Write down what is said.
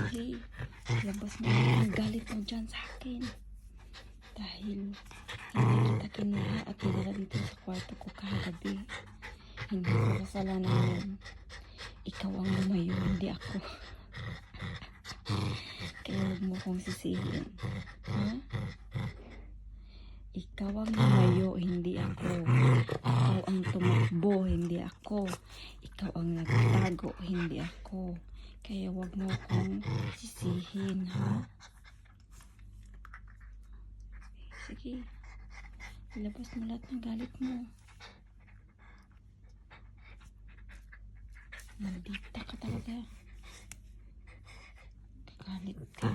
Sige, labas mo ang galit mo dyan sa akin. Dahil hindi kita kinaha at dinala dito sa kwarto ko kagabi. Hindi ko kasalanan yun. Ikaw ang lumayo, hindi ako. Kaya huwag mo kong sisihin. Ha? Ikaw ang lumayo, hindi ako. Ikaw ang tumakbo, hindi ako. Ikaw ang nagtago, hindi ako. Kaya huwag mo akong sisihin, ha? Sige. Ilabas mo lahat ng galit mo. Maldita ka talaga. Kagalit ka.